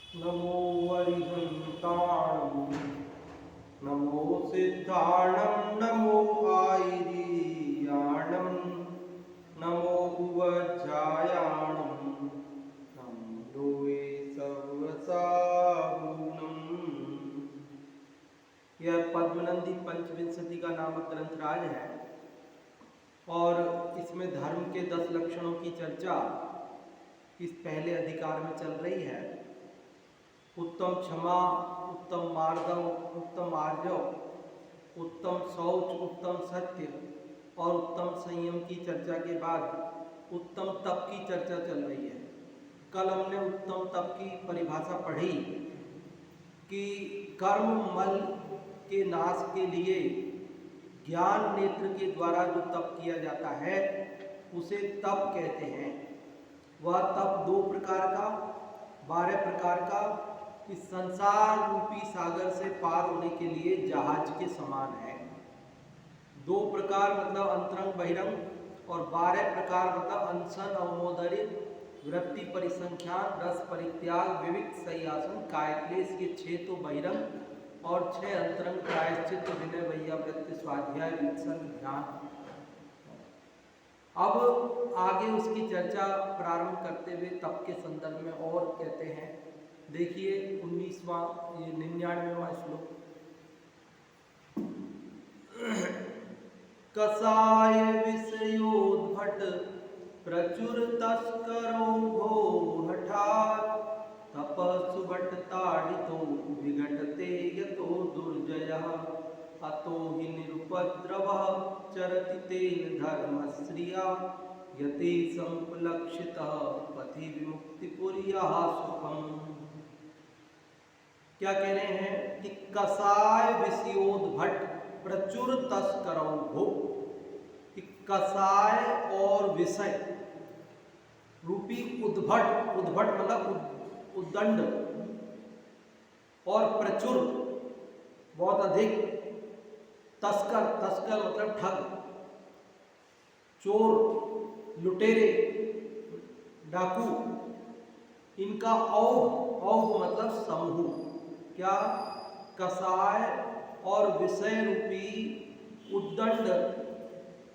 नमो वरिहन्ताणं नमो सिद्धाणं नमो आयर्याणं नमो उवज्जायाणं नमो लोये सर्वसाहुणम्। यह पद्मनंदी पंचविंशति का नामक ग्रंथराज है और इसमें धर्म के 10 लक्षणों की चर्चा इस पहले अधिकार में चल रही है। उत्तम क्षमा, उत्तम मार्दव, उत्तम आर्जव, उत्तम शौच, उत्तम सत्य और उत्तम संयम की चर्चा के बाद उत्तम तप की चर्चा चल रही है। कल हमने उत्तम तप की परिभाषा पढ़ी कि कर्म मल के नाश के लिए ज्ञान नेत्र के द्वारा जो तप किया जाता है उसे तप कहते हैं। वह तप 2 प्रकार का, 12 प्रकार का, इस संसार रूपी सागर से पार होने के लिए जहाज के समान है। 2 प्रकार मतलब अंतरंग बहिरंग और 12 प्रकार मतलब अनशन, अवमोदरित, वृत्ति परिसंख्यान, रस परित्याग, विविक्त, सयासन, कायक्लेश, ये 6 तो बहिरंग और 6 अंतरंग, प्रायश्चित, विनय, वैयावृत्ति, स्वाध्याय, वीक्षण, ध्यान। अब आगे उसकी चर्चा प्रारंभ करते हुए तप के संदर्भ में और कहते हैं। देखिए 19वां, ये 99वां श्लोक। कसाय विषयोद्भट प्रचुर तस्करो भो हठात तप सुभट ताड़ितो विघटते यतो दुर्जयः अतो हि निरुपद्रवः चरति तेन धर्मश्रिया यते संपलक्षितः पथि विमुक्तिपुर्यः सुखम्। क्या कह रहे हैं कि कसाय विषयोद्भट प्रचुर तस्करौ भो, कि कसाय और विषय रूपी उद्भट, उद्भट मतलब उद्दंड, और प्रचुर बहुत अधिक, तस्कर, तस्कर मतलब ठग, चोर, लुटेरे, डाकू, इनका औघ, औघ मतलब समूह। क्या? कसाय और विषय रूपी उद्दंड,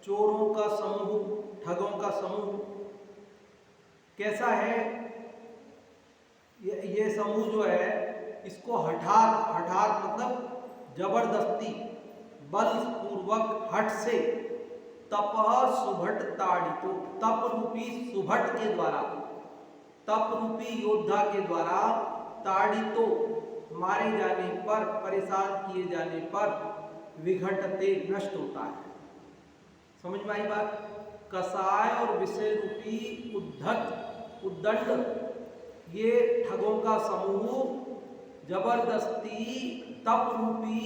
चोरों का समूह, ठगों का समूह कैसा है? ये समूह जो है इसको हठात, हठात मतलब जबरदस्ती, बलपूर्वक, हठ से, तपः सुभट ताड़ितो, तप रूपी सुभट के द्वारा, तप रूपी योद्धा के द्वारा, ताड़ितो मारे जाने पर, परेशान किए जाने पर, विघटते नष्ट होता है। समझ में आई बात? कसाय और विषय रूपी उद्धत, उद्दंड, ये ठगों का समूह जबरदस्ती तप रूपी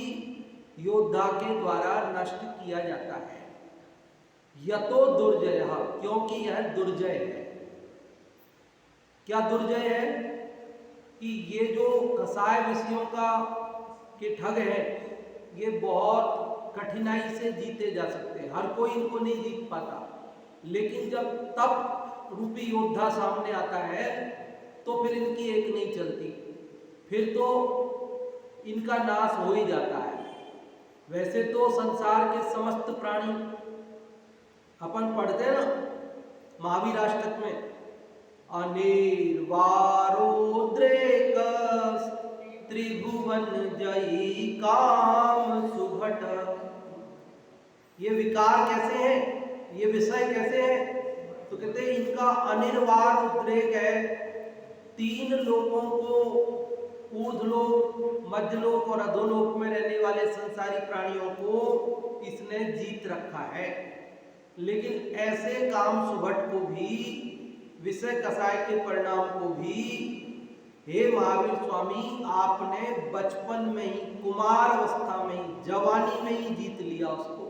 योद्धा के द्वारा नष्ट किया जाता है। यतो दुर्जय, क्योंकि यह दुर्जय है। क्या दुर्जय है? कि ये जो कसाय विषयों का के ठग हैं ये बहुत कठिनाई से जीते जा सकते हैं, हर कोई इनको नहीं जीत पाता। लेकिन जब तप रूपी योद्धा सामने आता है तो फिर इनकी एक नहीं चलती, फिर तो इनका नाश हो ही जाता है। वैसे तो संसार के समस्त प्राणी, अपन पढ़ते हैं ना महावीर अष्टक में, अनिर्वारोद्रेक त्रिभुवन जयी काम सुभट। ये विकार कैसे हैं, ये विषय कैसे हैं? तो कहते हैं इनका अनिर्वार उद्रेक है, 3 लोकों को, ऊर्ध्वलोक, मध्यलोक और अधोलोक में रहने वाले संसारी प्राणियों को इसने जीत रखा है। लेकिन ऐसे काम सुभट को भी, विषय कसाय के परिणाम को भी, हे महावीर स्वामी, आपने बचपन में ही, कुमार अवस्था में ही, जवानी में ही जीत लिया उसको,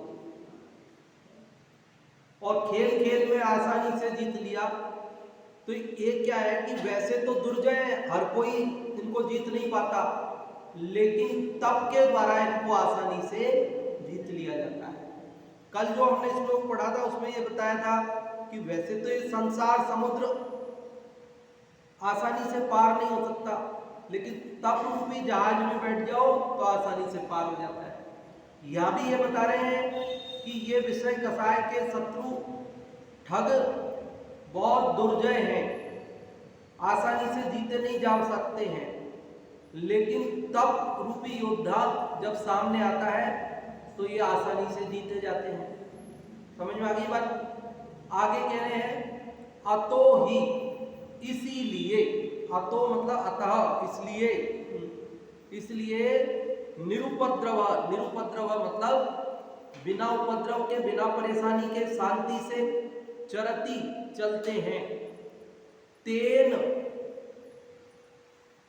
और खेल खेल में आसानी से जीत लिया। तो ये क्या है कि वैसे तो दुर्जय है, हर कोई इनको जीत नहीं पाता, लेकिन तप के द्वारा इनको आसानी से जीत लिया जाता है। कल जो हमने श्लोक पढ़ा था उसमें ये बताया था कि वैसे तो ये संसार समुद्र आसानी से पार नहीं हो सकता, लेकिन तप रूपी जहाज में बैठ जाओ तो आसानी से पार हो जाता है। यहां भी ये बता रहे हैं कि ये विषय कसाय के शत्रु ठग बहुत दुर्जय हैं, आसानी से जीते नहीं जा सकते हैं, लेकिन तप रूपी योद्धा जब सामने आता है तो ये आसानी से जीते जाते हैं। समझ में आ गई बात। आगे कह रहे हैं अतो ही, इसीलिए, अतो मतलब अतः, इसलिए निरुपद्रव, निरुपद्रव मतलब बिना उपद्रव के, बिना परेशानी के, शांति से चरती चलते हैं। तेन,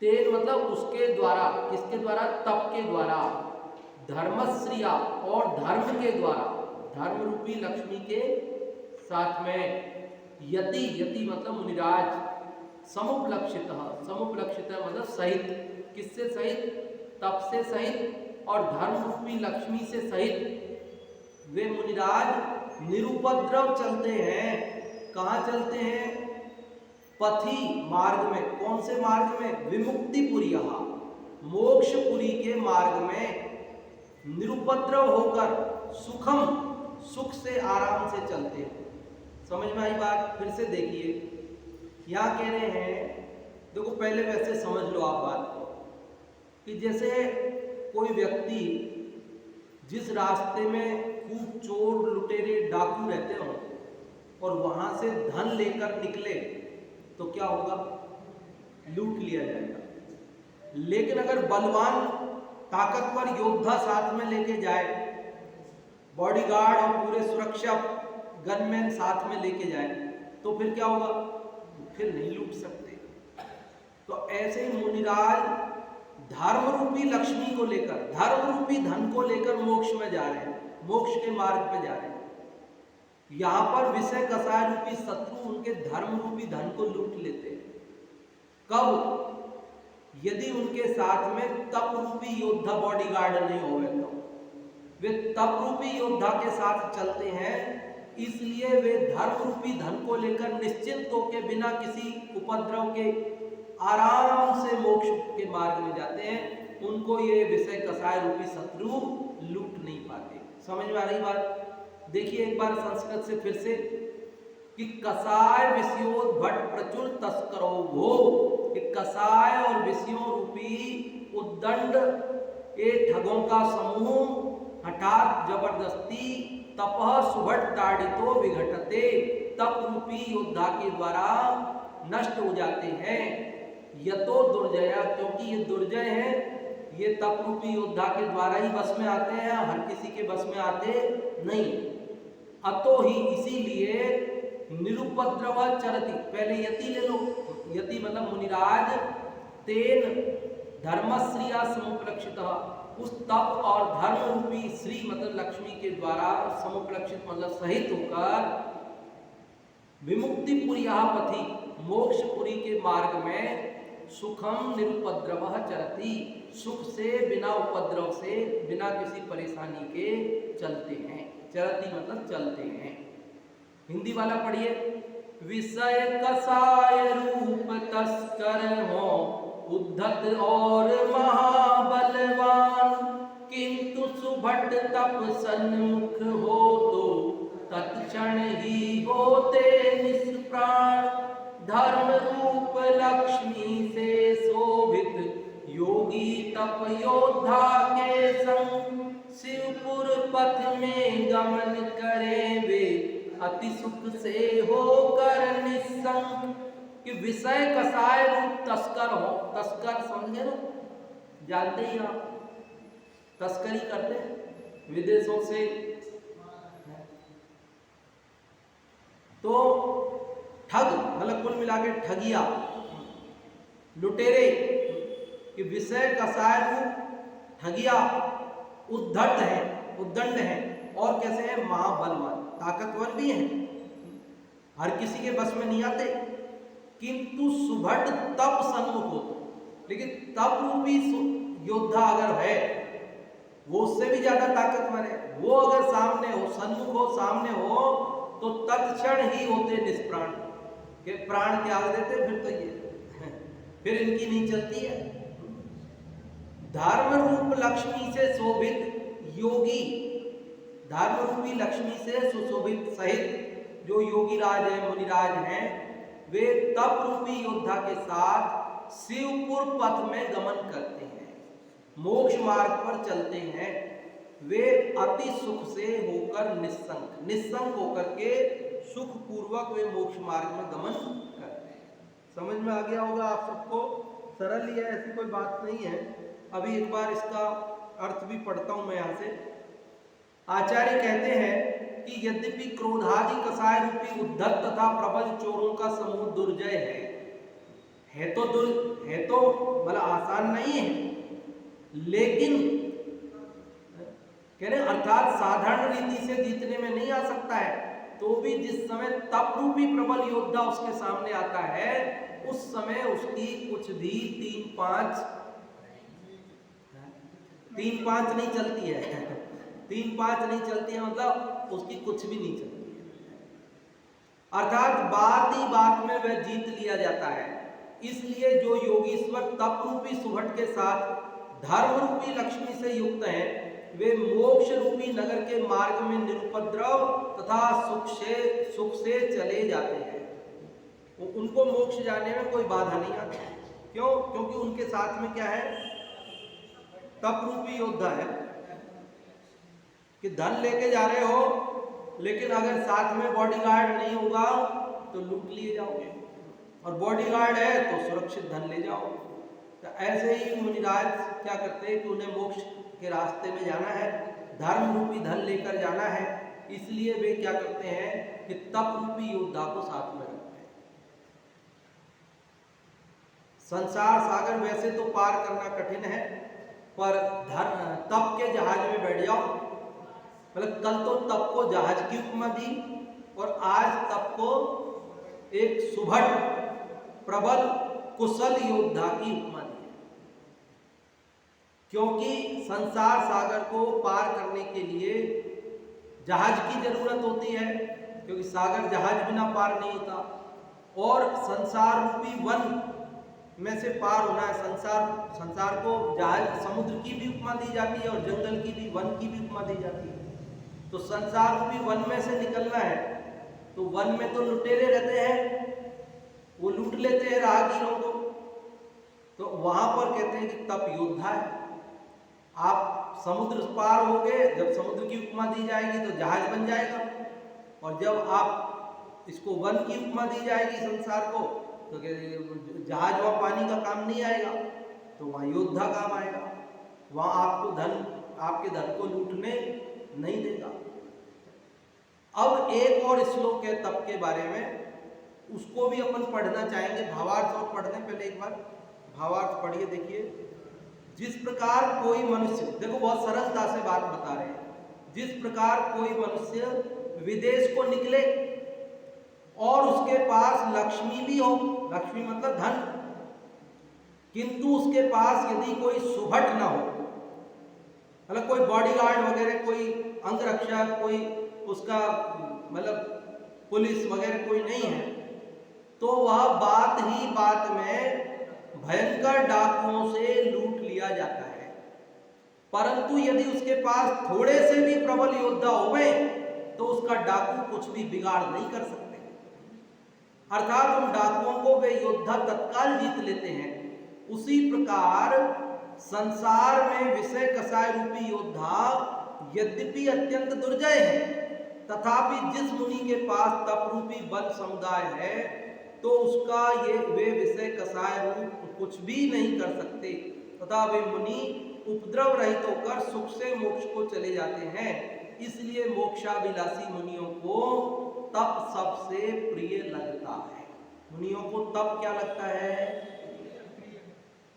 तेन मतलब उसके द्वारा, किसके द्वारा? तप के द्वारा, धर्मश्रिया और धर्म के द्वारा, धर्म रूपी लक्ष्मी के साथ में, यति, यति मतलब मुनिराज, समुपलक्षित, समुपलक्षित मतलब सहित, किससे सहित? तप से सहित और धर्म रूपी लक्ष्मी से सहित वे मुनिराज निरुपद्रव चलते हैं। कहाँ चलते हैं? पथी, मार्ग में। कौन से मार्ग में? विमुक्तिपुरी, मोक्षपुरी के मार्ग में निरुपद्रव होकर सुखम, सुख से, आराम से चलते हैं। समझ में आई बात? फिर से देखिए, यहाँ कह रहे हैं, देखो पहले वैसे समझ लो आप बात को, कि जैसे कोई व्यक्ति जिस रास्ते में खूब चोर लुटेरे डाकू रहते हो और वहां से धन लेकर निकले तो क्या होगा? लूट लिया जाएगा। लेकिन अगर बलवान ताकतवर योद्धा साथ में लेके जाए, बॉडीगार्ड और पूरे सुरक्षा गनमैन साथ में लेके जाए, तो फिर क्या होगा? फिर नहीं लूट सकते। तो ऐसे ही मुनिराज धर्म रूपी लक्ष्मी को लेकर, धर्म रूपी धन को लेकर मोक्ष में जा रहे हैं, मोक्ष के मार्ग पे जा रहे हैं। यहां पर विषय कसाय रूपी शत्रु उनके धर्म रूपी धन को लूट लेते हैं। कब? यदि उनके साथ में तप रूपी योद्धा बॉडीगार्ड नहीं होवे तो। वे तप रूपी योद्धा के साथ चलते हैं, इसलिए वे धर्म रूपी धन को लेकर निश्चिंत होकर बिना किसी उपद्रव के आराम से मोक्ष के मार्ग में जाते हैं। उनको ये विषय कसाय रूपी शत्रु लूट नहीं पाते। समझ में आ रही बात? देखिए एक बार संस्कृत से फिर से, कि कसाय विषयोद्भट प्रचुर तस्करो भो, कि कसाय और विषयों रूपी उद्दंड, ये ठगों का समूह हठात जबरदस्ती तपह सुभट ताड़ितो विघटते, तप रूपी योद्धा के द्वारा नष्ट हो जाते हैं। यतो दुर्जया, क्योंकि ये दुर्जय है, ये तप रूपी योद्धा के द्वारा ही बस में आते हैं, हर किसी के बस में आते नहीं। अतो ही, इसीलिए निरुपद्रव चरति, पहले यति ले लो, यति मतलब मुनिराज, तेन धर्मश्रिया समुपलक्षित, उस तप और धर्म रूपी श्री मतलब लक्ष्मी के द्वारा समुपलक्षित मतलब सहित होकर विमुक्तिपुरी पथि, मोक्षपुरी के मार्ग में सुखम निरुपद्रव चरति, सुख से, बिना उपद्रव से, बिना किसी परेशानी के चलते हैं। चरति मतलब चलते हैं। हिंदी वाला पढ़िए। विषय कसाय रूप तस्कर हो, उद्धत और महाबलवान, किंतु सुभट तप सन्मुख हो तो तत्क्षण ही होते निष्प्राण। धर्म रूप लक्ष्मी से शोभित योगी तप योद्धा के संग, शिवपुर पथ में गमन करे वे अति सुख से होकर निस्संग। कि विषय कसाय रूप तस्कर हो, तस्कर समझे ना, जानते ही आप, तस्करी करते हैं विदेशों से, तो ठग मतलब कुल मिला के ठगिया, लुटेरे, कि विषय कसाय रूप ठगिया, उद्धत है, उद्दंड है, और कैसे है? महाबलवान, ताकतवर भी हैं, हर किसी के बस में नहीं आते। किंतु सुभट तप सन्मुख हो, लेकिन तप रूपी योद्धा अगर है, वो उससे भी ज्यादा ताकतवर है, वो अगर सामने हो, सन्मुख हो, सामने हो, तो तत्क्षण ही होते निष्प्राण, के प्राण त्याग देते। फिर तो ये फिर इनकी नहीं चलती है। धर्म रूप लक्ष्मी से शोभित योगी, धर्म रूपी लक्ष्मी से सुशोभित सहित जो योगी राज है, मुनिराज हैं, वे तप रूपी योद्धा के साथ शिवपुर पथ में गमन करते हैं, मोक्ष मार्ग पर चलते हैं। वे अति सुख से होकर निस्संग होकर के सुख पूर्वक वे मोक्ष मार्ग में गमन करते हैं। समझ में आ गया होगा आप सबको? सरल ही है, ऐसी कोई बात नहीं है। अभी एक बार इसका अर्थ भी पढ़ता हूं मैं यहाँ से। आचार्य कहते हैं कि यद्यपि क्रोधादि कसाय रूपी उद्धत तथा प्रबल चोरों का समूह दुर्जय है तो मतलब आसान नहीं है, लेकिन कह रहे अर्थात साधारण रीति से जीतने में नहीं आ सकता है, तो भी जिस समय तप रूपी प्रबल योद्धा उसके सामने आता है, उस समय उसकी कुछ भी 3-5 नहीं चलती है 3-5 नहीं चलती है, मतलब उसकी कुछ भी नहीं चलती है। अर्थात बात ही बात में वह जीत लिया जाता है। इसलिए जो योगीश्वर तप रूपी सुभट के साथ धर्म रूपी लक्ष्मी से युक्त हैं, वे मोक्ष रूपी नगर के मार्ग में निरुपद्रव तथा सुख से चले जाते हैं। उनको मोक्ष जाने में कोई बाधा नहीं आती। क्यों? क्योंकि उनके साथ में क्या है? तप रूपी योद्धा है कि धन लेके जा रहे हो, लेकिन अगर साथ में बॉडीगार्ड नहीं होगा तो लूट लिए जाओगे, और बॉडीगार्ड है तो सुरक्षित धन ले जाओ। तो ऐसे ही मुनिराज क्या करते हैं कि उन्हें मोक्ष के रास्ते में जाना है, धर्म रूपी धन लेकर जाना है, इसलिए वे क्या करते हैं कि तप रूपी योद्धा को साथ में रखते हैं। संसार सागर वैसे तो पार करना कठिन है, पर तप के जहाज में बैठ जाओ। मतलब कल तो तप को जहाज की उपमा दी, और आज तप को एक सुभट प्रबल कुशल योद्धा की उपमा दी। क्योंकि संसार सागर को पार करने के लिए जहाज की जरूरत होती है, क्योंकि सागर जहाज बिना पार नहीं होता, और संसार रूपी वन में से पार होना है। संसार को जहाज, समुद्र की भी उपमा दी जाती है और जंगल की भी, वन की भी उपमा दी जाती है। तो संसार रूपी वन में से निकलना है, तो वन में तो लुटेरे रहते हैं, वो लूट लेते हैं राहगीरों को, तो वहां पर कहते हैं कि तप योद्धा है। आप समुद्र पार हो गए, जब समुद्र की उपमा दी जाएगी तो जहाज बन जाएगा, और जब आप इसको वन की उपमा दी जाएगी संसार को, तो जहाज वहां पानी का काम नहीं आएगा, तो वहां योद्धा काम आएगा। वहां आपके धन को लूटने नहीं देगा। अब एक और श्लोक है तप के बारे में, उसको भी अपन पढ़ना चाहेंगे। भावार्थ और पढ़ने पहले एक बार भावार्थ पढ़िए। देखिए, जिस प्रकार कोई मनुष्य, देखो बहुत सरलता से बात बता रहे हैं, जिस प्रकार कोई मनुष्य विदेश को निकले और उसके पास लक्ष्मी भी हो, लक्ष्मी मतलब धन, किंतु उसके पास यदि कोई सुभट ना हो, मतलब कोई बॉडीगार्ड वगैरह, कोई अंगरक्षक, कोई उसका मतलब पुलिस वगैरह कोई नहीं है, तो वह बात ही बात में भयंकर डाकुओं से लूट लिया जाता है। परंतु यदि उसके पास थोड़े से भी प्रबल योद्धा होवे, तो उसका डाकू कुछ भी बिगाड़ नहीं कर सकते। अर्थात उन डाकुओं को वे योद्धा तत्काल जीत लेते हैं। उसी प्रकार संसार में विषय कसाय रूपी योद्धा यद्यपि अत्यंत दुर्जय है, तथापि जिस मुनि के पास तप रूपी बल समुदाय है, तो उसका वे विषय कसाय रूप कुछ भी नहीं कर सकते, तथा वे मुनि उपद्रव रहित होकर सुख से मोक्ष को चले जाते हैं। इसलिए मोक्षाभिलाषी मुनियों को तप सबसे प्रिय लगता है। मुनियों को तप क्या लगता है?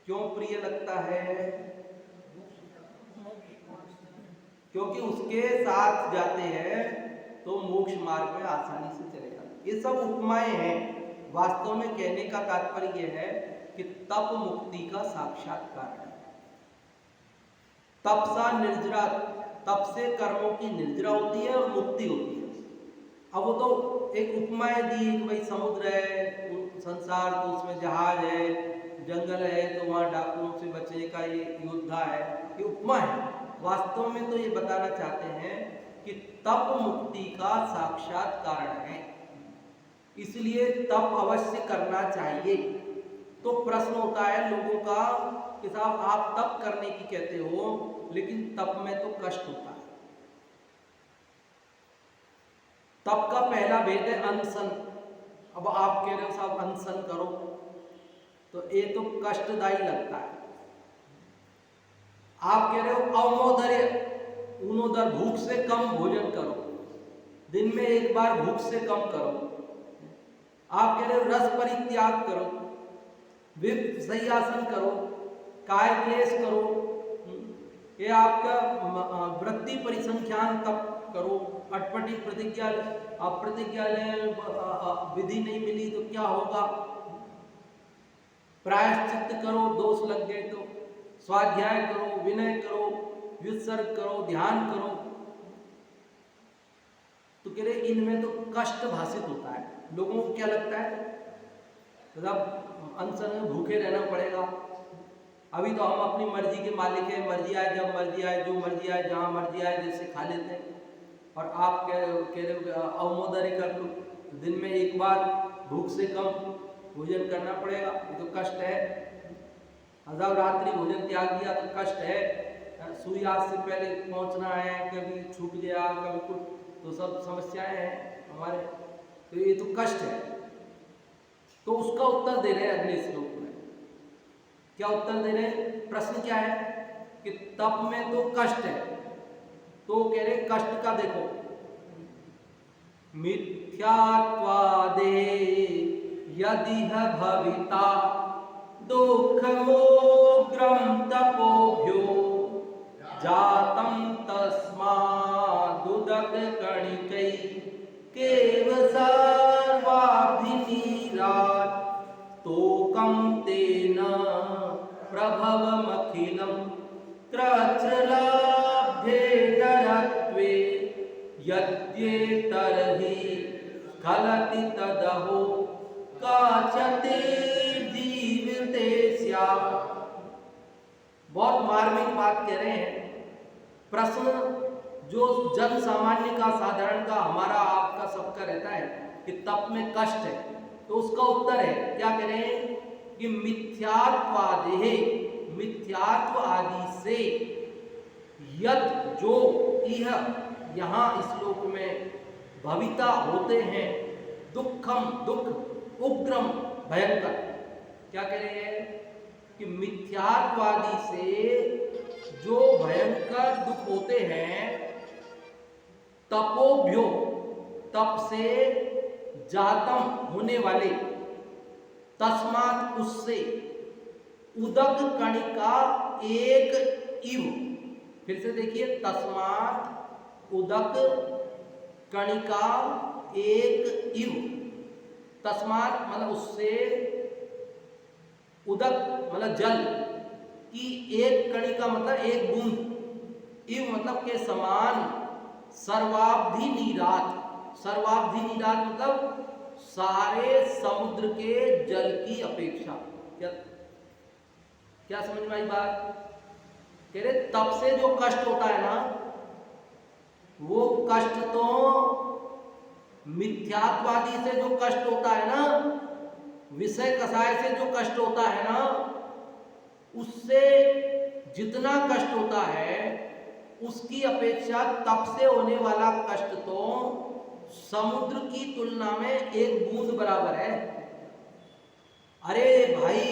क्यों प्रिय लगता है? क्योंकि उसके साथ जाते हैं तो मोक्ष मार्ग में आसानी से चले जाते हैं। ये सब उपमाएं हैं। वास्तव में कहने का तात्पर्य यह है कि तप मुक्ति का साक्षात्कार है। तप सा निर्जरा, तप से कर्मों की निर्जरा होती है और मुक्ति होती है। अब वो तो एक उपमाएं दी कि भाई समुद्र है, संसार तो उसमें जहाज है, जंगल है तो वहां डाकुओं से बच बच्चे का ये योद्धा है, ये उपमा है। वास्तव में तो ये बताना चाहते हैं कि तप मुक्ति का साक्षात कारण है, इसलिए तप अवश्य करना चाहिए। तो प्रश्न होता है लोगों का कि साहब आप तप करने की कहते हो, लेकिन तप में तो कष्ट होता है। तप का पहला भेद है अनशन। अब आप कह रहे हो साहब अनशन करो, तो ये तो कष्टदायी लगता है। आप कह रहे हो अवमोदर्य, ऊनोदर, भूख से कम भोजन करो, दिन में एक बार भूख से कम करो। आप कह रहे हो रस परित्याग करो, सही आसन करो, काय क्लेश करो, ये आपका वृत्ति परिसंख्यान तप करो, अटपटी प्रतिज्ञा, आप प्रतिज्ञा विधि नहीं मिली तो क्या होगा, प्रायश्चित्त करो, दोष लग गए तो, स्वाध्याय करो, विनय करो, व्युत्सर्ग करो, ध्यान करो। तो कह रहे इनमें तो कष्ट भाषित होता है। लोगों को क्या लगता है, मतलब अनशन में भूखे रहना पड़ेगा। अभी तो हम अपनी मर्जी के मालिक हैं, मर्जी आए जब मर्जी आए, जो मर्जी आए जहाँ मर्जी आए जैसे खा लेते हैं। और आप कह रहे हो अवमोदर्य कर लो, दिन में एक बार भूख से कम भोजन करना पड़ेगा, ये तो कष्ट है। जब रात्रि भोजन त्याग दिया तो कष्ट है। सूर्यास्त से पहले पहुंचना है, कभी छूट गया, कभी कुछ, तो सब समस्याएं हैं हमारे, तो ये तो कष्ट है। तो उसका उत्तर दे रहे हैं अगले श्लोक में। क्या उत्तर दे रहे हैं? प्रश्न क्या है कि तप में तो कष्ट है, तो कह रहे कष्ट का देखो, मिथ्यात्वादे यदि भविता दुःखमोग्रं तपोभ्यो जातं तस्मादुदककणिकै केव सर्वाभिनीरात् तोकं तेन प्रभवमखिलं त्रच्छ्रलाभ्ये नरत्वे यद्येतर्हि स्खलति तदहो काचते जीविते स्यात्। बहुत मार्मिक बात कह रहे हैं। प्रश्न जो जन सामान्य का, साधारण का, हमारा आपका सबका रहता है कि तप में कष्ट है, तो उसका उत्तर है क्या कह रहे हैं कि मिथ्यात्वादेह, मिथ्यात्व आदि से, यद जो, इह यहाँ इस श्लोक में भविता होते हैं, दुखम दुख, उग्रम भयंकर। क्या कह रहे हैं कि मिथ्यात्वादी से जो भयंकर दुख होते हैं, तपोभ्यो, तप से, जातम होने वाले, तस्मात उससे, उदक कणिका एक इव। फिर से देखिए, तस्मात उदक कणिका एक इव। तस्मात मतलब उससे, उदक मतलब जल की, एक कणिका मतलब एक बूंद, इव मतलब के समान, सर्वाब्धि नीरात, सर्वाब्धि नीरात मतलब सारे समुद्र के जल की अपेक्षा। क्या समझ में आई बात? कह रहे तप से जो कष्ट होता है ना, वो कष्ट तो मिथ्यात्वादी से जो कष्ट होता है ना, विषय कसाय से जो कष्ट होता है ना, उससे जितना कष्ट होता है उसकी अपेक्षा तप से होने वाला कष्ट तो समुद्र की तुलना में एक बूंद बराबर है। अरे भाई,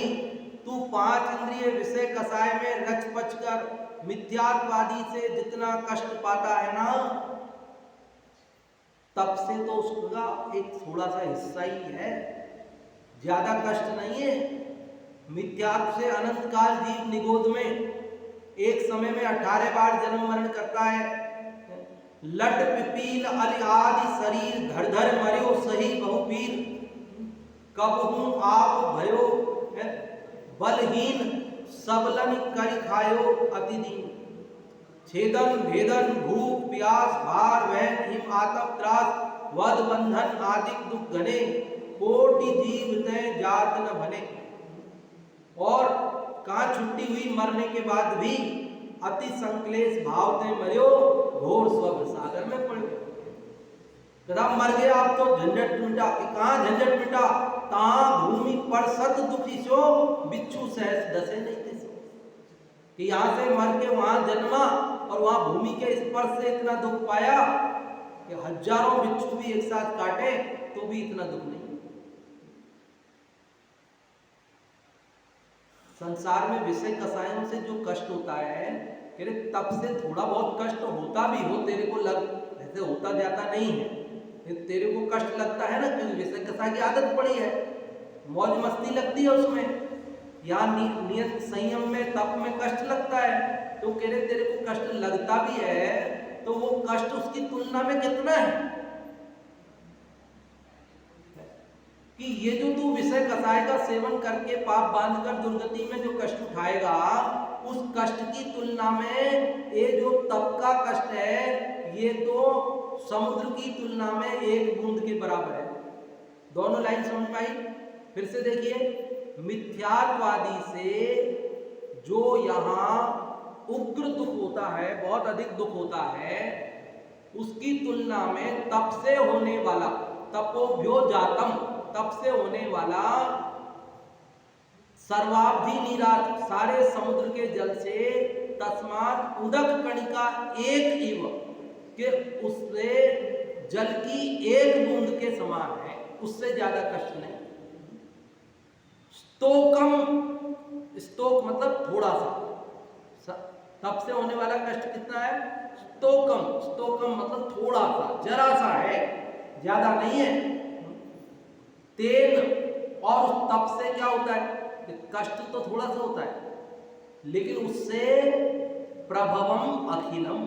तू 5 इंद्रिय विषय कसाय में रच पच कर मिथ्यात्वादी से जितना कष्ट पाता है ना, तप से तो उसका एक थोड़ा सा हिस्सा ही है, ज्यादा कष्ट नहीं है। मिथ्यात्व से अनंत काल जीव निगोद में एक समय में 18 बार जन्म मरण करता है। लट पिपील अल आदि शरीर धर धर मर्यो सही बहुपीर, कब हूं आप भयो बलहीन सबलन कर खायो अतिदीन। छेदन भेदन भूख प्यास भार वहन हिम आतप त्रास वध बंधन आदिक दुख घने, कोटि जीव तय जात न भने। और कहाँ छुट्टी हुई मरने के बाद भी, अति संक्लेश भाव ते मर्यो घोर स्वर्ग सागर में पड़ गए। कदम मर गया आप तो झंझट मिटा, कहाँ झंझट मिटा, तहाँ भूमि पर सत दुखी सो बिच्छू सहस दसे नहीं थे सो, कि यहाँ से मर के वहां जन्मा और वहां भूमि के स्पर्श से इतना दुख पाया कि हजारों बिच्छू भी एक साथ काटे तो भी इतना दुख नहीं। संसार में विषय कसायों से जो कष्ट होता है, कह रहे तब से थोड़ा बहुत कष्ट होता भी हो, तेरे को लग ऐसे होता जाता नहीं है, तेरे को कष्ट लगता है ना, क्योंकि विषय कसा की आदत पड़ी है, मौज मस्ती लगती है उसमें, या नियत संयम में तप में कष्ट लगता है, तो कह रहे तेरे को कष्ट लगता भी है तो वो कष्ट उसकी तुलना में कितना है, कि ये जो तू विषय कसाय का सेवन करके पाप बांधकर दुर्गति में जो कष्ट उठाएगा, उस कष्ट की तुलना में ये जो तप का कष्ट है ये तो समुद्र की तुलना में एक बूंद के बराबर है। दोनों लाइन समझ पाई? फिर से देखिए, मिथ्यात्वादी से जो यहाँ उग्र दुख होता है, बहुत अधिक दुख होता है, उसकी तुलना में तप से होने वाला, तपोभ्यो जातम, तप से होने वाला सर्वाब्धि नीरात, सारे समुद्र के जल से तस्मात् उदक कणिका एक इव, कि उससे जल की एक बूंद के समान है, उससे ज्यादा कष्ट नहीं। स्तोकम, स्तोक मतलब थोड़ा सा, तप से होने वाला कष्ट कितना है? स्तोकम, स्तोकम मतलब थोड़ा सा, जरा सा है, ज्यादा नहीं है। तेल, और उस तप से क्या होता है, कष्ट तो थोड़ा सा होता है, लेकिन उससे प्रभवम अखिलम,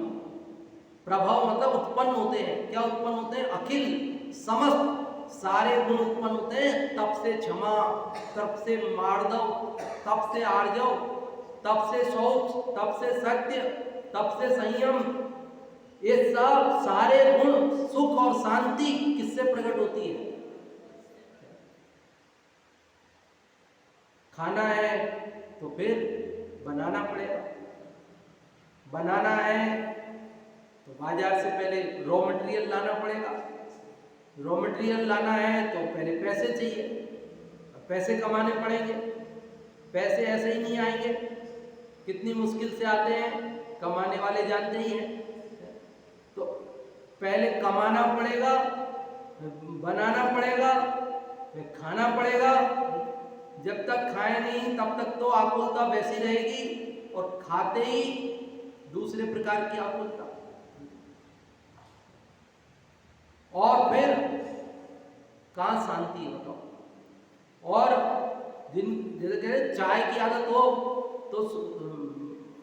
प्रभव मतलब उत्पन्न होते हैं, क्या उत्पन्न होते हैं? अखिल, समस्त सारे गुण उत्पन्न होते हैं। तप से क्षमा, तप से मार्दव, तप से आर्जव, तप से शौच, तप से सत्य, तप से संयम, ये सब सारे गुण, सुख और शांति किससे प्रकट होती है? खाना है तो फिर बनाना पड़ेगा, बनाना है तो बाजार से पहले रॉ मटेरियल लाना पड़ेगा, रॉ मटेरियल लाना है तो पहले पैसे चाहिए, पैसे कमाने पड़ेंगे, पैसे ऐसे ही नहीं आएंगे, कितनी मुश्किल से आते हैं, कमाने वाले जानते ही हैं। तो पहले कमाना पड़ेगा, बनाना पड़ेगा, फिर खाना पड़ेगा। जब तक खाए नहीं तब तक तो आकुलता वैसी रहेगी, और खाते ही दूसरे प्रकार की आकुलता। और फिर कहाँ शांति है बताओ? और जैसे चाय की आदत हो तो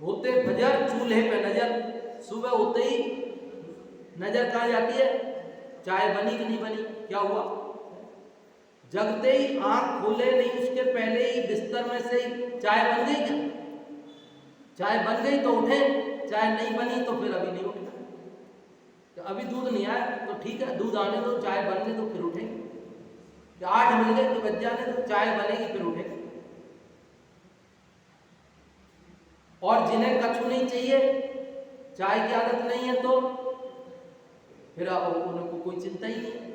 होते फजर चूल्हे पे नजर, सुबह होते ही नजर कहाँ जाती है? चाय बनी कि नहीं बनी, क्या हुआ? जगते ही आंख खोले नहीं उसके पहले ही बिस्तर में से ही चाय बन गई क्या? चाय बन गई तो उठे, चाय नहीं बनी तो फिर अभी नहीं उठे, तो अभी दूध नहीं आया तो ठीक है, दूध आने दो, चाय बनने दो, फिर उठेंगे। 8 मिल गए तो बज जाने दो, चाय बनेगी फिर उठेंगे। और जिन्हें कछु नहीं चाहिए, चाय की आदत नहीं है, तो फिर उनको कोई चिंता ही नहीं।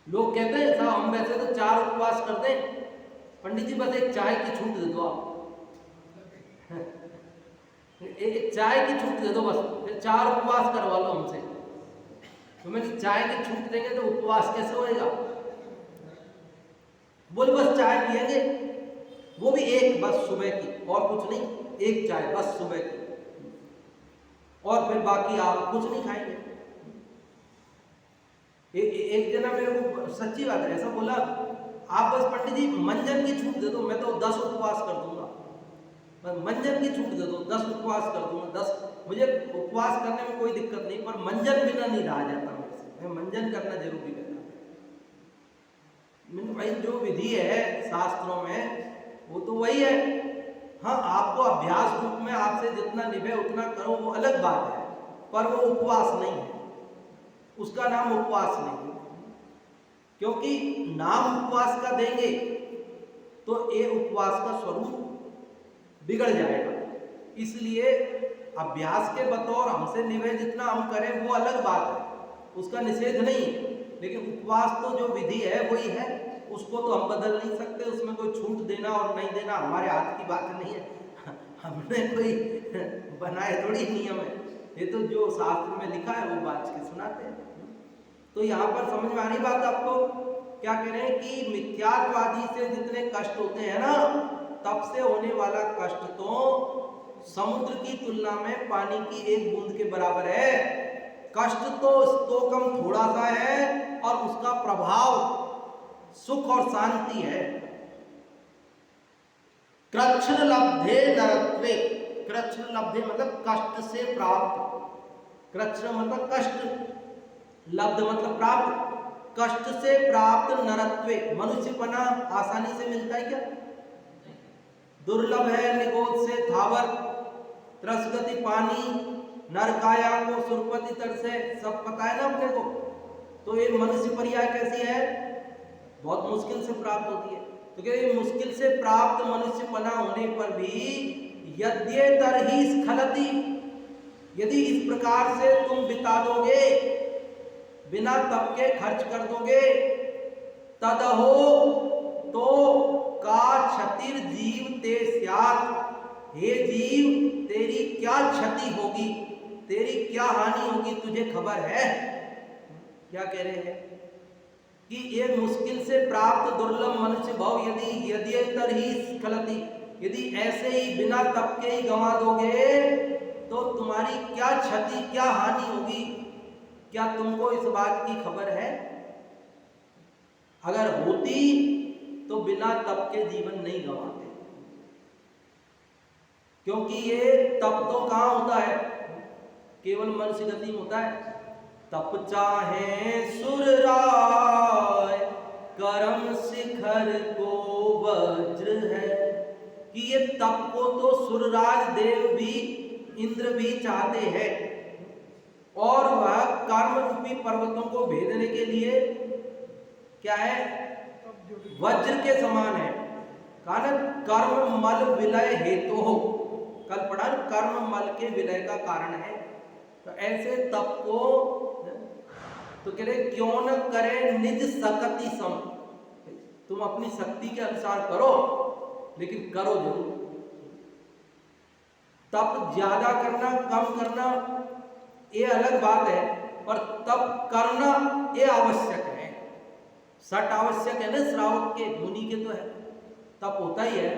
लोग कहते हैं साहब हम वैसे तो 4 उपवास करते हैं, पंडित जी बस एक चाय की छूट दे दो आप एक चाय की छूट दे दो बस, फिर 4 उपवास करवा लो हमसे। तो मैंने चाय की छूट देंगे तो उपवास कैसे होएगा? बोल बस चाय पिएंगे, वो भी एक बस सुबह की, और कुछ नहीं, एक चाय बस सुबह की, और फिर बाकी आप कुछ नहीं खाएंगे। एक जना मेरे को सच्ची बात है ऐसा बोला, आप बस पंडित जी मंजन की छूट दे दो, मैं तो 10 उपवास कर दूंगा, बस मंजन की छूट दे दो, 10 उपवास कर दूंगा। 10 मुझे उपवास करने में कोई दिक्कत नहीं, पर मंजन बिना नहीं रहा जाता मेरे से, मैं मंजन करना जरूरी करता। मैंने भाई जो विधि है शास्त्रों में वो तो वही है, हाँ आपको अभ्यास रूप में आपसे जितना निभे उतना करो, वो अलग बात है, पर वो उपवास नहीं है, उसका नाम उपवास नहीं है। क्योंकि नाम उपवास का देंगे तो ये उपवास का स्वरूप बिगड़ जाएगा। इसलिए अभ्यास के बतौर हमसे निवेद जितना हम करें वो अलग बात है, उसका निषेध नहीं है, लेकिन उपवास तो जो विधि है वही है, उसको तो हम बदल नहीं सकते। उसमें कोई छूट देना और नहीं देना हमारे हाथ की बात नहीं है। हमने कोई बनाए थोड़ी नियम है, ये तो जो शास्त्र में लिखा है वो बात के सुनाते हैं। तो यहाँ पर समझ में आ रही बात आपको? क्या कह रहे हैं कि मिथ्यात्वादी से जितने कष्ट होते हैं ना, तप से होने वाला कष्ट तो समुद्र की तुलना में पानी की एक बूंद के बराबर है। कष्ट तो कम थोड़ा सा है और उसका प्रभाव सुख और शांति है। कृच्छ्र लब्धे नरत्वे, कृच्छ्र लब्धे मतलब कष्ट से प्राप्त, कृच्छ्र मतलब कष्ट, लब्ध मतलब प्राप्त, कष्ट से प्राप्त नरत्वे, मनुष्यपना आसानी से मिलता है क्या? दुर्लभ है निगोद से थावर, त्रसगति पानी, नरकाया को सुरपति तर से, सब पता है ना अपने को। तो ये मनुष्य पर्याय कैसी है? बहुत मुश्किल से प्राप्त होती है। तो क्या ये मुश्किल से प्राप्त मनुष्यपना होने पर भी यद्येतर ही स्खलति, यदि इस प्रकार से तुम बिता दोगे, बिना तप के खर्च कर दोगे, तदहो तो का क्षतिर जीव ते स्यात्, हे जीव तेरी क्या क्षति होगी, तेरी क्या हानि होगी, तुझे खबर है? क्या कह रहे हैं कि ये मुश्किल से प्राप्त दुर्लभ मनुष्य भाव यदि यद्येतर ही स्खलति, यदि ऐसे ही बिना तप के ही गंवा दोगे तो तुम्हारी क्या क्षति क्या हानि होगी, क्या तुमको इस बात की खबर है? अगर होती तो बिना तप के जीवन नहीं गंवाते, क्योंकि ये तप तो कहाँ होता है? केवल मनुष्य गति में होता है। तप चाहे सुर राय, करम शिखर को वज्र है, कि ये तप को तो सुरराज देव भी, इंद्र भी चाहते हैं, और वह कर्म रूपी पर्वतों को भेदने के लिए क्या है? वज्र के समान है। कारण कर्म मल विलय हेतु हो, कल पढ़ा कर्म मल के विलय का कारण है। तो ऐसे तप को तो कह रहे क्यों न करे निज सकति सम, तुम अपनी शक्ति के अनुसार करो, लेकिन करो जरूर। तप ज्यादा करना कम करना ये अलग बात है, पर तप करना ये आवश्यक है। सट आवश्यक है ना, श्रावक के, मुनि के तो है तप होता ही है,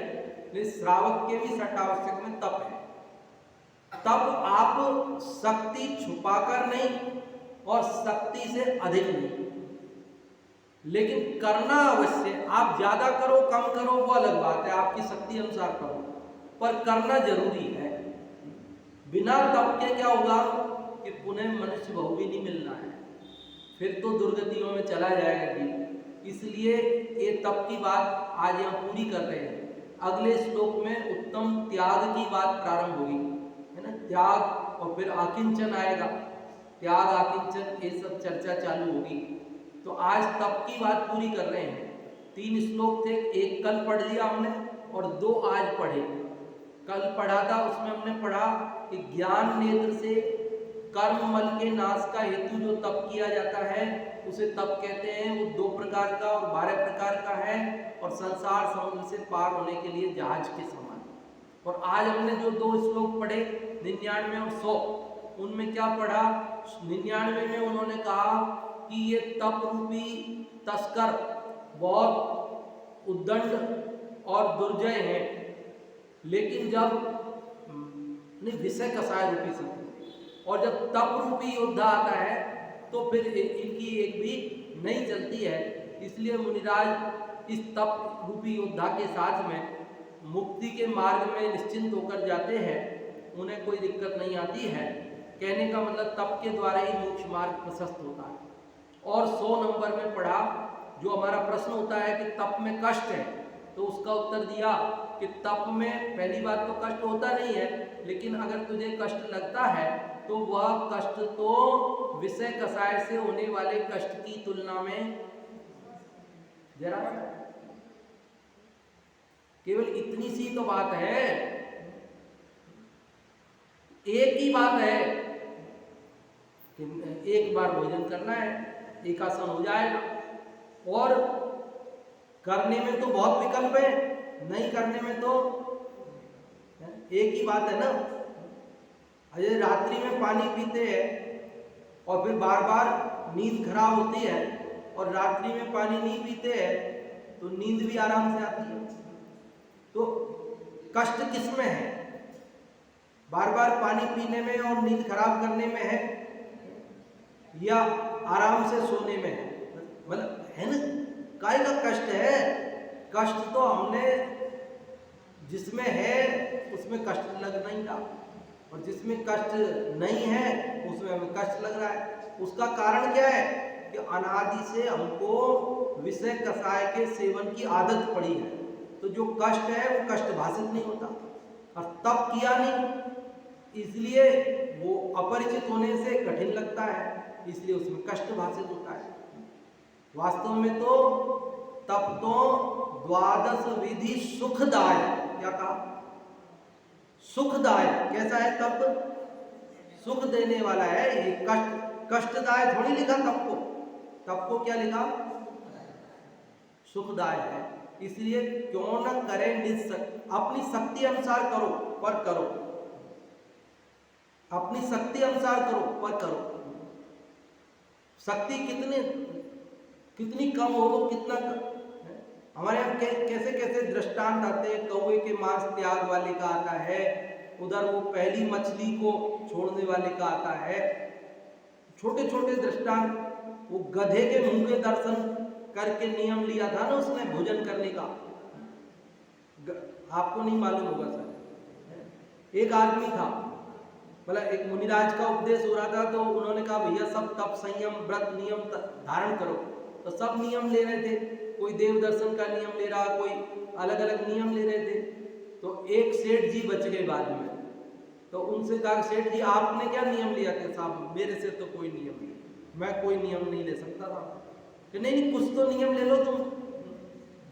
लेकिन श्रावक के भी सट आवश्यक में तप है। तब आप शक्ति छुपाकर नहीं और शक्ति से अधिक नहीं, लेकिन करना अवश्य। आप ज्यादा करो कम करो वो अलग बात है, आपकी शक्ति अनुसार करो, पर करना जरूरी है। बिना तप के क्या होगा कि पुनः मनुष्य बहु भी नहीं मिलना है, फिर तो दुर्गतियों में चला जाएगा जी। इसलिए ये तप की बात आज यहाँ पूरी कर रहे हैं। अगले श्लोक में उत्तम त्याग की बात प्रारंभ होगी, है ना, त्याग, और फिर आकिंचन आएगा, त्याग आकिंचन ये सब चर्चा चालू होगी। तो आज तप की बात पूरी कर रहे हैं। 3 श्लोक थे, एक कल पढ़ लिया हमने और 2 आज पढ़े। कल पढ़ा था उसमें हमने पढ़ा कि ज्ञान नेत्र से कर्म मल के नाश का हेतु जो तप किया जाता है उसे तप कहते हैं। वो 2 प्रकार का और 12 प्रकार का है, और संसार समुद्र से पार होने के लिए जहाज के समान। और आज हमने जो 2 श्लोक पढ़े 99 और 100, उनमें क्या पढ़ा? 99 में उन्होंने कहा कि ये तप रूपी तस्कर बहुत उद्दंड और दुर्जय है, लेकिन जब विषय कसाय रूपी सब, और जब तप रूपी योद्धा आता है तो फिर इनकी एक भी नहीं चलती है। इसलिए मुनिराज इस तप रूपी योद्धा के साथ में मुक्ति के मार्ग में निश्चिंत होकर जाते हैं, उन्हें कोई दिक्कत नहीं आती है। कहने का मतलब तप के द्वारा ही मोक्ष मार्ग प्रशस्त होता है। और 100 नंबर में पढ़ा, जो हमारा प्रश्न होता है कि तप में कष्ट है, तो उसका उत्तर दिया कि तप में पहली बात तो कष्ट होता नहीं है, लेकिन अगर तुझे कष्ट लगता है तो वह कष्ट तो विषय कसाय से होने वाले कष्ट की तुलना में जरा केवल इतनी सी तो बात है, एक ही बात है कि एक बार भोजन करना है, एक आसन हो जाएगा। और करने में तो बहुत विकल्प है, नहीं करने में तो एक ही बात है ना। अरे रात्रि में पानी पीते हैं और फिर बार बार नींद खराब होती है, और रात्रि में पानी नहीं पीते हैं तो नींद भी आराम से आती है। तो कष्ट किस में है, बार बार पानी पीने में और नींद खराब करने में है, या आराम से सोने में है? मतलब है ना, काय का कष्ट है? कष्ट तो हमने जिसमें है उसमें कष्ट लग नहीं रहा, और जिसमें कष्ट नहीं है उसमें हमें कष्ट लग रहा है। उसका कारण क्या है कि अनादि से हमको विषय कषाय के सेवन की आदत पड़ी है। तो जो कष्ट है वो कष्ट भाषित नहीं होता, और तप किया नहीं इसलिए वो अपरिचित होने से कठिन लगता है, इसलिए उसमें कष्ट भाषित होता है। वास्तव में तो तप तो द्वादश विधि सुखदाय, क्या कहा? सुखदाय। कैसा है तप? सुख देने वाला है। ये कष्टदाय थोड़ी लिखा तप को। तप को क्या लिखा? सुखदाय है। इसलिए क्यों न करें निज अपनी शक्ति अनुसार करो, पर करो। अपनी शक्ति अनुसार करो, पर करो। शक्ति कितनी कम हो तो कितना हमारे यहाँ कैसे कैसे दृष्टांत आते हैं। कौवे के मांस त्याग वाले का आता है, उधर वो पहली मछली को छोड़ने वाले का आता है। छोटे छोटे दृष्टांत। वो गधे के मुंह के दर्शन करके नियम लिया था ना उसने भोजन करने का, आपको नहीं मालूम होगा सर। एक आदमी था, मतलब एक मुनिराज का उपदेश हो रहा था, तो उन्होंने कहा भैया सब तप संयम व्रत नियम धारण करो। तो सब नियम ले रहे थे, कोई देव दर्शन का नियम ले रहा, कोई अलग अलग नियम ले रहे थे। तो एक सेठ जी बच गए बाद में, तो उनसे कहा सेठ जी आपने क्या नियम लिया था? साहब मेरे से तो कोई नियम नहीं, मैं कोई नियम नहीं ले सकता था। कि नहीं कुछ तो नियम ले लो तुम,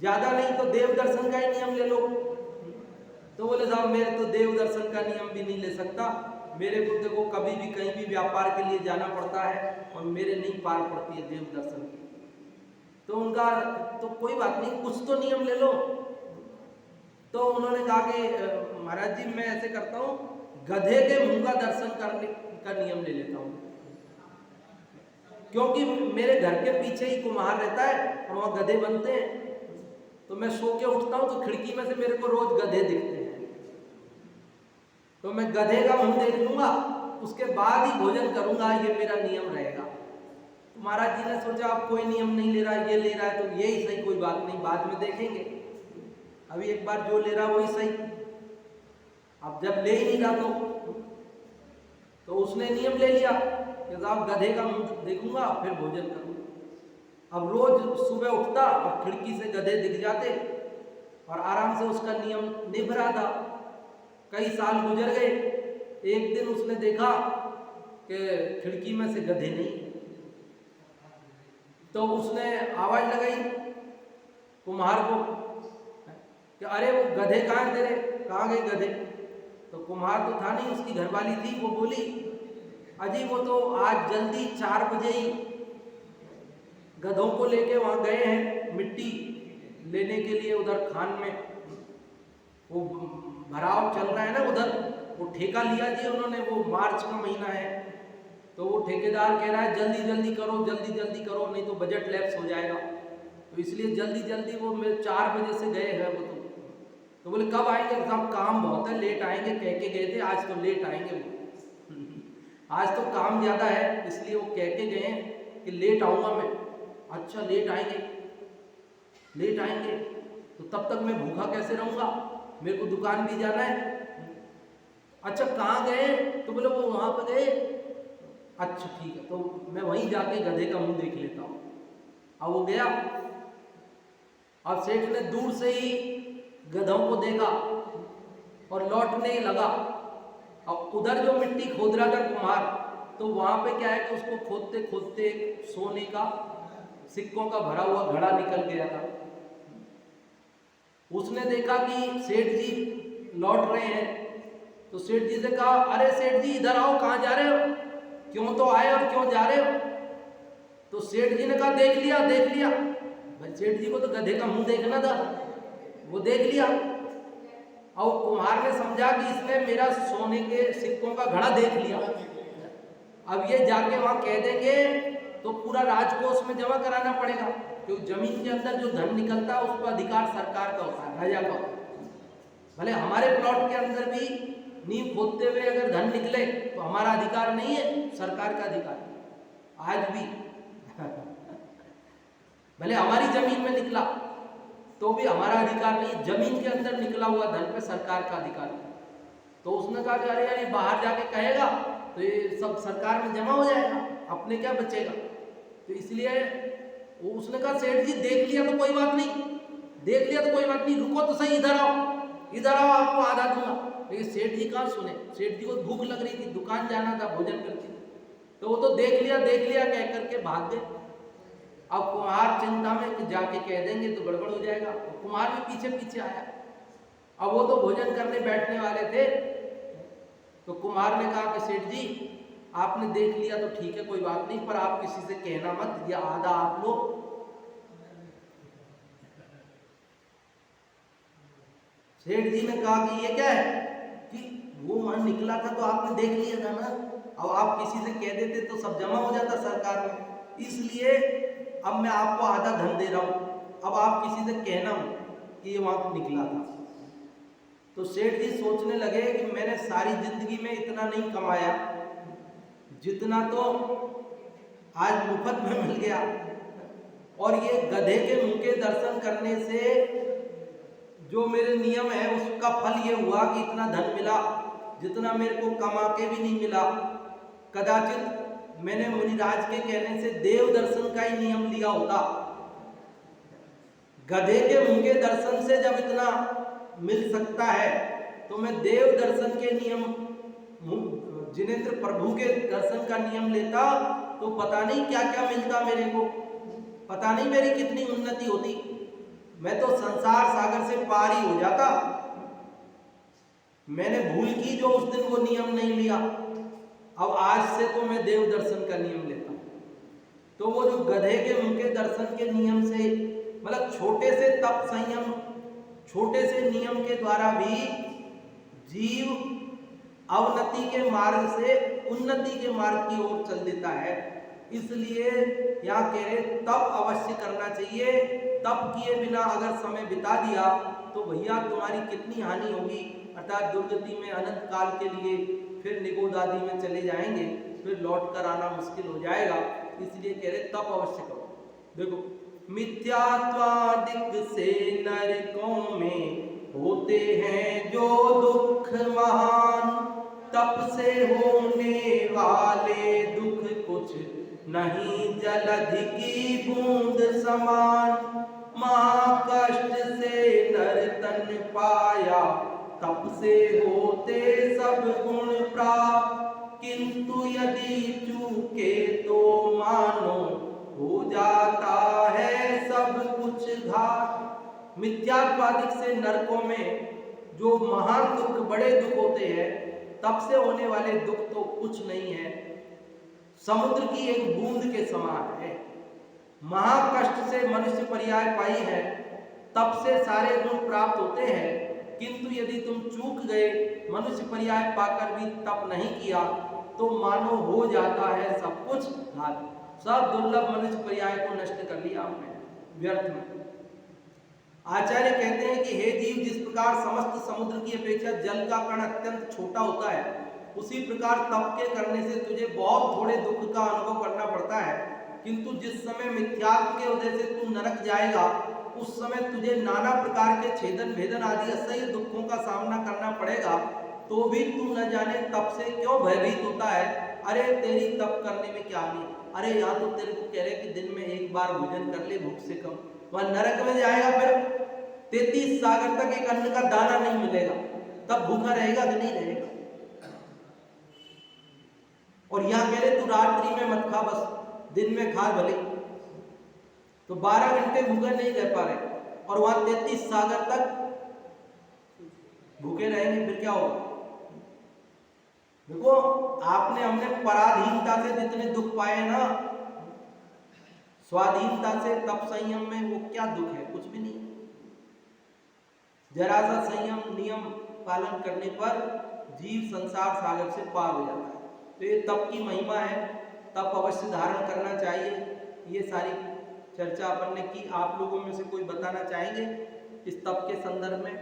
ज्यादा नहीं तो देव दर्शन का ही नियम ले लो। तो बोले साहब मैं तो देव दर्शन का नियम भी नहीं ले सकता, मेरे को देखो कभी भी कहीं भी व्यापार के लिए जाना पड़ता है और मेरे नहीं पार पड़ती है देव दर्शन की। तो उनका तो कोई बात नहीं, कुछ तो नियम ले लो। तो उन्होंने कहा कि महाराज जी मैं ऐसे करता हूँ, गधे के मुंह का दर्शन करने का नियम ले लेता हूँ, क्योंकि मेरे घर के पीछे ही कुम्हार रहता है और वहाँ गधे बनते हैं। तो मैं सो के उठता हूँ तो खिड़की में से मेरे को रोज गधे दिखते हैं, तो मैं गधे का मुंह देख लूंगा, उसके बाद ही भोजन करूंगा, ये मेरा नियम रहेगा। तो महाराज जी ने सोचा अब कोई नियम नहीं ले रहा, ये ले रहा है तो यही सही, कोई बात नहीं बाद में देखेंगे, अभी एक बार जो ले रहा वही सही। अब जब ले ही नहीं रहा तो उसने नियम ले लिया कि साहब गधे का मुंह देखूंगा फिर भोजन करूंगा। अब रोज सुबह उठता और खिड़की से गधे दिख जाते और आराम से उसका नियम निभ रहा था। कई साल गुजर गए, एक दिन उसने देखा कि खिड़की में से गधे नहीं, तो उसने आवाज लगाई कुम्हार को कि अरे वो गधे कहाँ हैं तेरे, कहाँ गए गधे? तो कुम्हार तो था नहीं, उसकी घरवाली थी। वो बोली अजी वो तो आज जल्दी 4 बजे ही गधों को लेके वहां गए हैं मिट्टी लेने के लिए, उधर खान में वो भराव चल रहा है ना उधर, वो ठेका लिया जी उन्होंने, वो मार्च का महीना है। तो वो ठेकेदार कह रहा है जल्दी जल्दी करो, जल्दी जल्दी करो, नहीं तो बजट लैप्स हो जाएगा। तो इसलिए जल्दी जल्दी वो 4 बजे से गए हैं वो। तो बोले कब आएंगे? साहब काम बहुत है, लेट आएंगे, कह के गए थे, आज तो लेट आएंगे वो। आज तो काम ज़्यादा है इसलिए वो कह के गए हैं कि लेट आऊँगा मैं। अच्छा लेट आएंगे, लेट आएंगे तो तब तक मैं भूखा कैसे रहूँगा, मेरे को दुकान भी जाना है। अच्छा कहाँ गए? तो बोले वो वहाँ पर गए। अच्छा ठीक है, तो मैं वहीं जाके गधे का मुंह देख लेता हूँ। अब वो गया, अब सेठ ने दूर से ही गधों को देखा और लौटने लगा। अब उधर जो मिट्टी खोद रहा था कुम्हार, तो वहां पे क्या है कि उसको खोदते खोदते सोने का सिक्कों का भरा हुआ घड़ा निकल गया था। उसने देखा कि सेठ जी लौट रहे हैं, तो सेठ जी से कहा, अरे सेठ जी इधर आओ, कहाँ जा रहे हो, क्यों तो आए और क्यों जा रहे हो। तो सेठ जी ने कहा, देख लिया देख लिया। भाई सेठ जी को तो गधे का मुंह देखना था, वो देख लिया। और कुम्हार ने समझा कि इसने मेरा सोने के सिक्कों का घड़ा देख लिया, अब ये जाके वहां कह देंगे तो पूरा राजकोष में जमा कराना पड़ेगा, क्योंकि जमीन के अंदर जो धन निकलता है उस पर अधिकार सरकार का होता है, राजा का होता है। भले हमारे प्लॉट के अंदर भी नींव खोदते हुए अगर धन निकले तो हमारा अधिकार नहीं है, सरकार का अधिकार है आज भी। भले हमारी जमीन में निकला तो भी हमारा अधिकार नहीं, जमीन के अंदर निकला हुआ धन पे सरकार का अधिकार है। तो उसने कहा कि अरे यार, ये बाहर जाके कहेगा तो ये सब सरकार में जमा हो जाएगा, अपने क्या बचेगा। तो इसलिए उसने कहा, सेठ जी देख लिया तो कोई बात नहीं, देख लिया तो कोई बात नहीं, रुको तो सही, इधर आओ इधर आओ, आपको आधा दूंगा। लेकिन सेठ जी कहाँ सुने, सेठ जी को भूख लग रही थी, दुकान जाना था, भोजन करती थी, तो वो तो देख लिया कह करके भाग गए। अब कुम्हार चिंता में कि जाके कह देंगे तो गड़बड़ हो जाएगा, कुम्हार भी पीछे पीछे आया। अब वो तो भोजन करने बैठने वाले थे, तो कुम्हार ने कहा कि सेठ जी आपने देख लिया तो ठीक है, कोई बात नहीं, पर आप किसी से कहना मत, या आधा आप लो। सेठ जी ने कहा कि ये क्या है, कि वो वहां निकला था तो आपने देख लिया था ना, अब आप किसी से कह देते तो सब जमा हो जाता सरकार में, इसलिए अब मैं आपको आधा धन दे रहा हूं, अब आप किसी से कहना कि ये वहां निकला था। तो सेठ जी सोचने लगे कि मैंने सारी जिंदगी में इतना नहीं कमाया जितना तो आज मुफ्त में मिल गया, और ये गधे के मुंह के दर्शन करने से जो मेरे नियम है उसका फल ये हुआ कि इतना धन मिला जितना मेरे को कमा के भी नहीं मिला। कदाचित मैंने मुनिराज के कहने से देव दर्शन का ही नियम लिया होता, गधे के मुंह के दर्शन से जब इतना मिल सकता है तो मैं देव दर्शन के नियम, जिनेंद्र प्रभु के दर्शन का नियम लेता तो पता नहीं क्या क्या मिलता मेरे को, पता नहीं मेरी कितनी उन्नति होती, मैं तो संसार सागर से पार ही हो जाता। मैंने भूल की जो उस दिन वो नियम नहीं लिया, अब आज से तो मैं देव दर्शन का नियम लेता हूं। तो वो जो गधे के मुंह के दर्शन के नियम से, मतलब छोटे से तप संयम, छोटे से नियम के द्वारा भी जीव अवनति के मार्ग से उन्नति के मार्ग की ओर चल देता है। इसलिए यहाँ कह रहे तप अवश्य करना चाहिए, तप किए बिना अगर समय बिता दिया तो भैया तुम्हारी कितनी हानि होगी, अर्थात दुर्गति में अनंत काल के लिए फिर निगोद आदि में चले जाएंगे, फिर लौट कर आना मुश्किल हो जाएगा। इसलिए कह रहे तप अवश्य करो। देखो, मिथ्यात्वादिक से नरकों में होते हैं जो दुख महान, तप से होने वाले दुख कुछ नहीं जलधि की बूंद समान। महाकष्ट से नर तन पाया, तप से होते सब गुण प्राप्त, किंतु यदि चूके तो मानो हो जाता है सब कुछ घात। मिथ्यात्वादिक से नरकों में जो महान दुख, बड़े दुख होते हैं, तप से होने वाले दुख तो कुछ नहीं है, समुद्र की एक बूंद के समान है। महाकष्ट से मनुष्य पर्याय पाई है, तप से सारे गुण प्राप्त होते हैं, किंतु यदि तुम चूक गए, मनुष्य पर्याय पाकर भी तप नहीं किया, तो मानो हो जाता है सब कुछ घात। सब दुर्लभ मनुष्य पर्याय को नष्ट कर लिया हमने व्यर्थ में। आचार्य कहते हैं कि हे जीव, जिस प्रकार समस्त समुद्र की अपेक्षा जल का कण अत्यंत छोटा होता है, उसी प्रकार तप के करने से तुझे बहुत थोड़े दुख का अनुभव करना पड़ता है, किंतु जिस समय मिथ्यात्व के वजह से तू नरक जाएगा, उस समय तुझे नाना प्रकार के छेदन भेदन आदि असह्य दुखों का सामना करना पड़ेगा, तो भी तू न जाने तप से क्यों भयभीत होता है। अरे तेरी तप करने में क्या हानि, अरे या तो तेरे को कह रहे कि दिन में एक बार भोजन कर ले भूख से कम, वह नरक में जाएगा, फिर 33 सागर तक एक अन्न का दाना नहीं मिलेगा, तब भूखा रहेगा कि नहीं रहेगा। और यहां कह रहे तू रात्रि में मत खा, बस दिन में खा भले, तो 12 घंटे भूखा नहीं रह पा रहे, और वहां 33 सागर तक भूखे रहेंगे, फिर क्या होगा? देखो, आपने हमने पराधीनता से जितने दुख पाए ना, स्वाधीनता से तप संयम में वो क्या दुख है? कुछ भी नहीं। जरा सा संयम नियम पालन करने पर जीव संसार सागर से पार हो जाता है। तो ये तप की महिमा है, तप अवश्य धारण करना चाहिए। ये सारी चर्चा अपन ने की। आप लोगों में से कोई बताना चाहेंगे इस तप के संदर्भ में?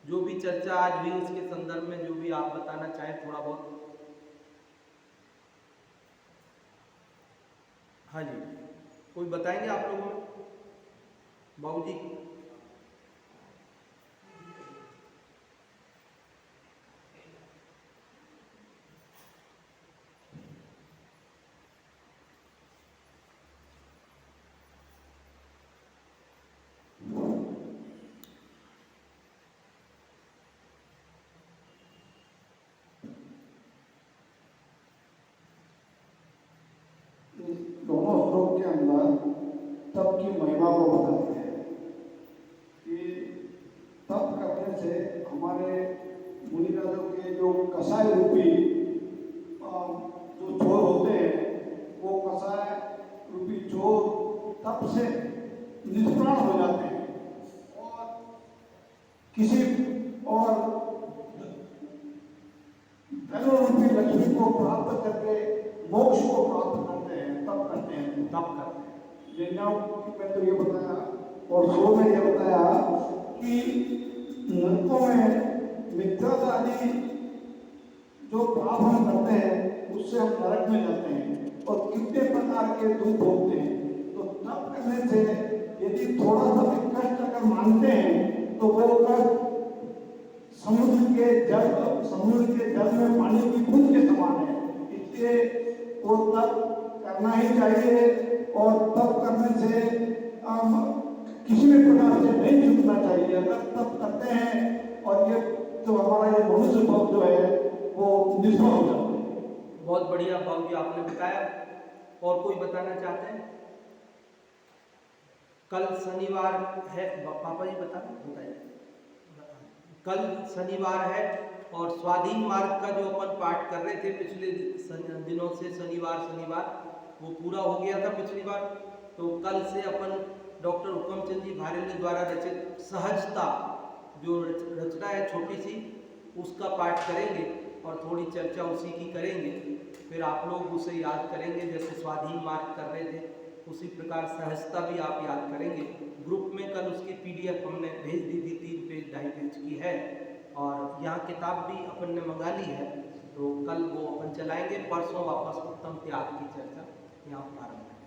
जो भी चर्चा आज हुई उसके संदर्भ में जो भी आप बताना चाहें थोड़ा बहुत। हाँ जी, कोई बताएंगे आप लोगों में? बाबू जी। दोनों श्लोक के अंदर तप की महिमा को बताते हैं कि तप करने से हमारे मुनिराजों के जो कसाय रूपी जो चोर होते हैं, वो कसाय रूपी चोर तप से निष्प्राण हो जाते हैं और किसी और धन रूपी लक्ष्मी को प्राप्त करके मोक्ष को प्राप्त करते हैं, तप करते हैं। मैं तो ये बताया और शो में ये बताया कि नरकों में मित्रता आदि जो पाप हम करते हैं उससे हम नरक में जाते हैं और कितने प्रकार के दुख भोगते हैं। तो तप करने से यदि थोड़ा सा भी कष्ट अगर मानते हैं तो वो कष्ट समुद्र के जल में पानी की बूंद के समान है। इसलिए वो तप करना ही चाहिए और तप करने से किसी भी प्रकार से नहीं झुकना चाहिए। अगर तप करते हैं और ये तो हमारा ये मनुष्य भाव जो है वो निष्फल हो जाता है। बहुत बढ़िया बाबू जी आपने बताया। और कोई बताना चाहते हैं? कल शनिवार है, पापा जी बताइए। कल शनिवार है और स्वाधीन मार्ग का जो अपन पाठ कर रहे थे पिछले दिनों से, शनिवार वो पूरा हो गया था पिछली बार। तो कल से अपन डॉक्टर हुक्मचंद जी भारेली द्वारा रचित सहजता जो रचना है छोटी सी, उसका पाठ करेंगे और थोड़ी चर्चा उसी की करेंगे। फिर आप लोग उसे याद करेंगे, जैसे स्वाधीन मार्ग कर रहे थे उसी प्रकार सहजता भी आप याद करेंगे। ग्रुप में कल उसकी PDF हमने भेज दी थी, 3 पेज 2.5 पेज की है। और यहाँ किताब भी अपन ने मंगा ली है, तो कल वो अपन चलाएंगे। परसों वापस उत्तम त्याग की चर्चा यहाँ प्रारंभ है।